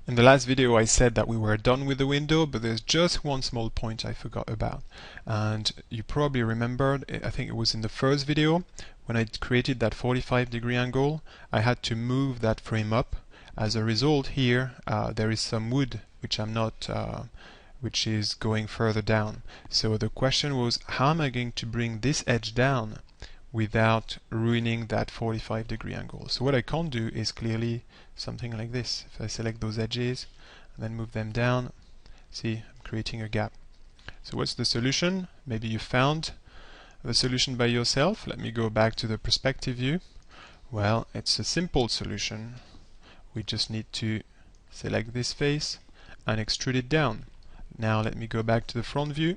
In the last video I said that we were done with the window, but there's just one small point I forgot about. And you probably remembered, I think it was in the first video, when I created that 45-degree angle, I had to move that frame up. As a result here, there is some wood which I'm not, which is going further down. So the question was, how am I going to bring this edge down without ruining that 45-degree angle? So what I can't do is clearly something like this. If I select those edges and then move them down, see, I'm creating a gap. So what's the solution? Maybe you found the solution by yourself. Let me go back to the perspective view. Well, it's a simple solution. We just need to select this face and extrude it down. Now let me go back to the front view.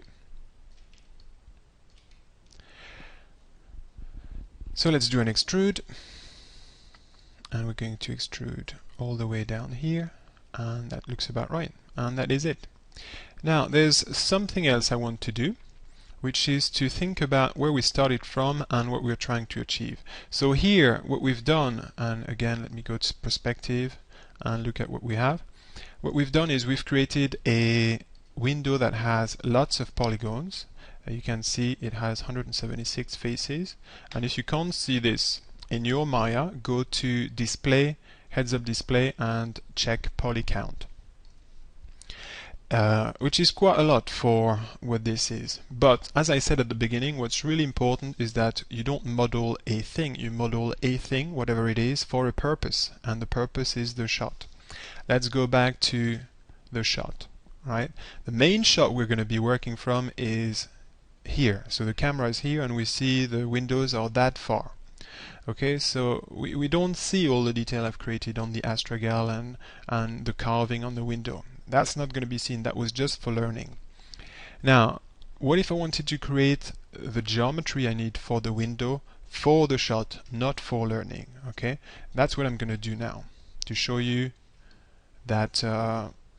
So let's do an extrude, and we're going to extrude all the way down here, and that looks about right, and that is it. Now there's something else I want to do, which is to think about where we started from and what we're trying to achieve. So here what we've done, and again let me go to perspective and look at what we have. What we've done is we've created a window that has lots of polygons. You can see it has 176 faces, and if you can't see this in your Maya, go to display, heads up display, and check poly count, which is quite a lot for what this is. But as I said at the beginning, what's really important is that you don't model a thing, you model a thing, whatever it is, for a purpose, and the purpose is the shot. Let's go back to the shot, right? The main shot we're going to be working from is here. So the camera is here and we see the windows are that far. Okay, so we don't see all the detail I've created on the astragal and the carving on the window. That's not going to be seen. That was just for learning. Now, what if I wanted to create the geometry I need for the window for the shot, not for learning? Okay, that's what I'm going to do now to show you that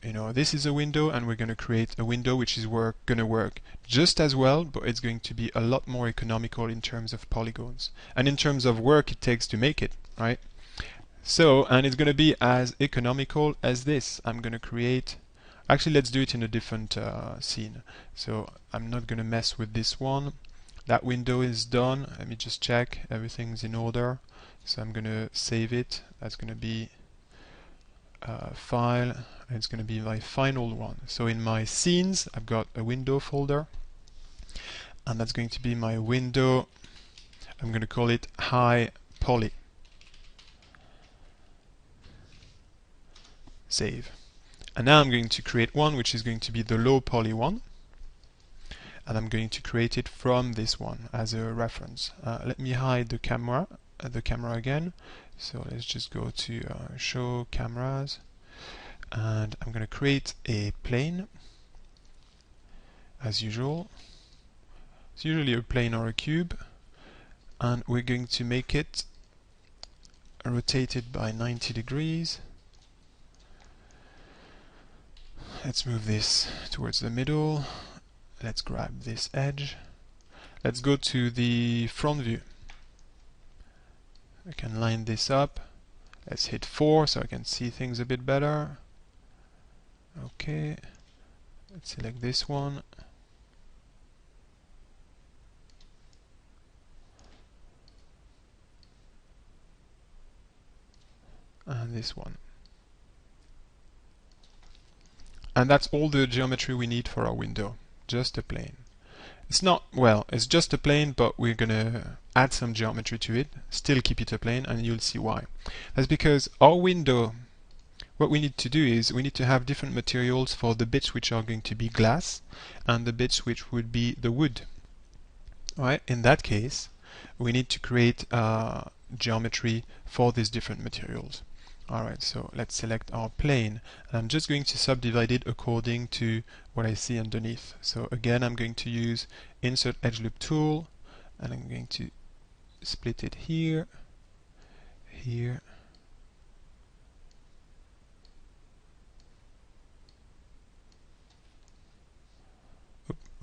you know, this is a window, and we're going to create a window which is going to work just as well, but it's going to be a lot more economical in terms of polygons and in terms of work it takes to make it, right? So, and it's going to be as economical as this. I'm going to create, actually let's do it in a different scene. So I'm not going to mess with this one. That window is done. Let me just check everything's in order. So I'm going to save it. That's going to be file, and it's going to be my final one. So in my scenes I've got a window folder, and that's going to be my window. I'm going to call it high poly. Save. And now I'm going to create one which is going to be the low poly one, and I'm going to create it from this one as a reference. Let me hide the camera again. So let's just go to show cameras, and I'm going to create a plane as usual. It's usually a plane or a cube, and we're going to make it rotated by 90 degrees. Let's move this towards the middle. Let's grab this edge. Let's go to the front view. I can line this up. Let's hit 4 so I can see things a bit better. Okay, let's select this one. And this one. And that's all the geometry we need for our window. Just a plane. It's not, well, it's just a plane, but we're gonna add some geometry to it, still keep it a plane, and you'll see why. That's because our window, what we need to do is we need to have different materials for the bits which are going to be glass and the bits which would be the wood. Alright, in that case, we need to create geometry for these different materials. Alright, so let's select our plane, and I'm just going to subdivide it according to what I see underneath. So again, I'm going to use Insert Edge Loop tool, and I'm going to split it here, here,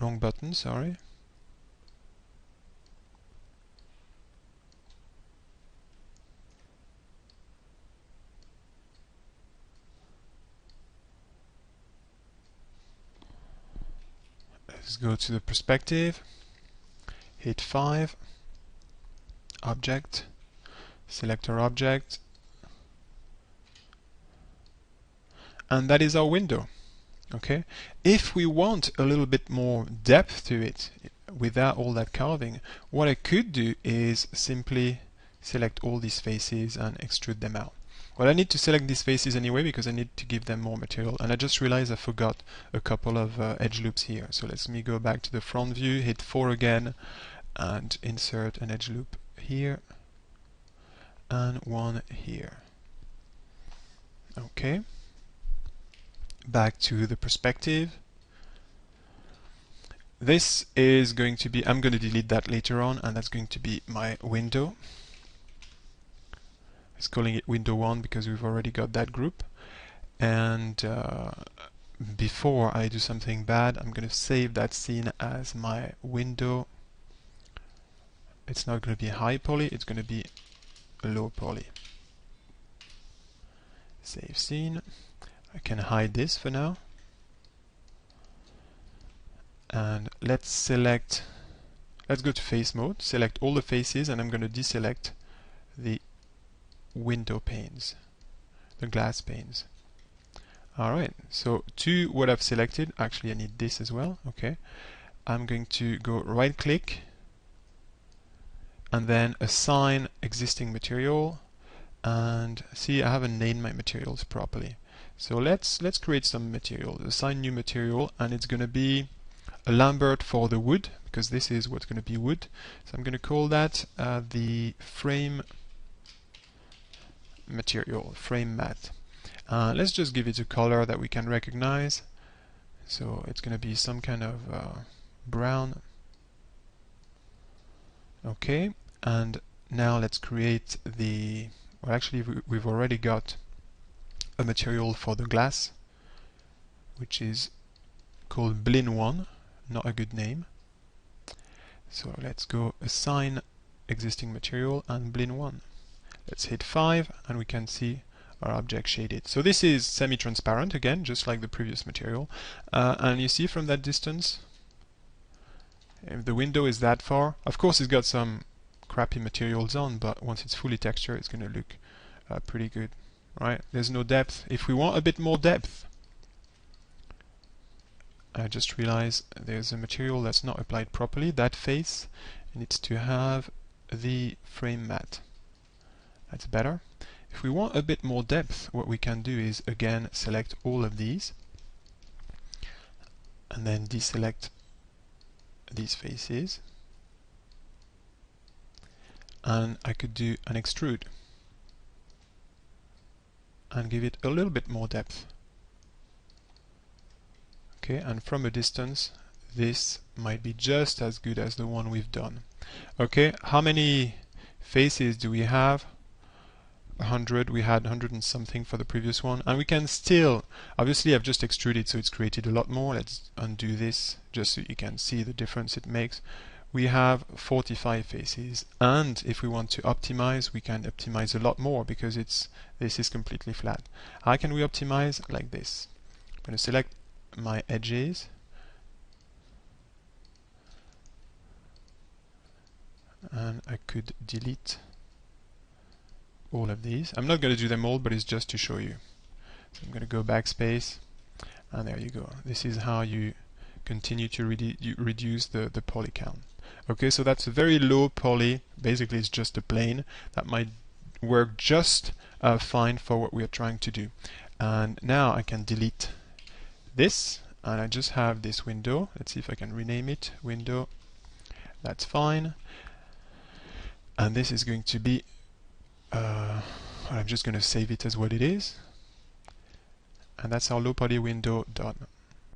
wrong button, sorry. Let's go to the perspective, hit 5, object, select our object, and that is our window. Okay, if we want a little bit more depth to it without all that carving, what I could do is simply select all these faces and extrude them out. Well, I need to select these faces anyway because I need to give them more material, and I just realized I forgot a couple of edge loops here. So let me go back to the front view, hit 4 again, and insert an edge loop here and one here. Okay, back to the perspective. This is going to be, I'm going to delete that later on, and that's going to be my window. It's calling it window 1 because we've already got that group. And before I do something bad, I'm going to save that scene as my window. It's not going to be high poly, it's going to be low poly. Save scene. I can hide this for now. And let's go to face mode, select all the faces, and I'm going to deselect the window panes, the glass panes. Alright, so to what I've selected, actually I need this as well. Okay, I'm going to go right click and then assign existing material, and see, I haven't named my materials properly. So let's create some material, assign new material, and it's going to be a Lambert for the wood, because this is what's going to be wood. So I'm going to call that the frame material, frame mat. Let's just give it a color that we can recognize. So it's going to be some kind of brown. Okay, and now let's create the, well, actually we've already got a material for the glass, which is called Blin1, not a good name. So let's go assign existing material and Blin1. Let's hit 5 and we can see our object shaded. So this is semi-transparent again, just like the previous material. And you see from that distance, if the window is that far, of course it's got some crappy materials on, but once it's fully textured, it's going to look pretty good. Right? There's no depth. If we want a bit more depth, I just realized there's a material that's not applied properly. That face needs to have the frame mat. That's better. If we want a bit more depth, what we can do is again select all of these and then deselect these faces, and I could do an extrude and give it a little bit more depth. Okay, and from a distance this might be just as good as the one we've done. Okay, how many faces do we have? 100. We had 100 and something for the previous one, and we can still, obviously I've just extruded so it's created a lot more. Let's undo this just so you can see the difference it makes. We have 45 faces, and if we want to optimize, we can optimize a lot more because this is completely flat. How can we optimize? Like this. I'm going to select my edges, and I could delete all of these. I'm not going to do them all, but it's just to show you. So I'm going to go backspace, and there you go. This is how you continue to reduce the poly count. Okay, so that's a very low poly. Basically it's just a plane that might work just fine for what we are trying to do. And now I can delete this, and I just have this window. Let's see if I can rename it window. That's fine. And this is going to be I'm just going to save it as what it is, and that's our low poly window done.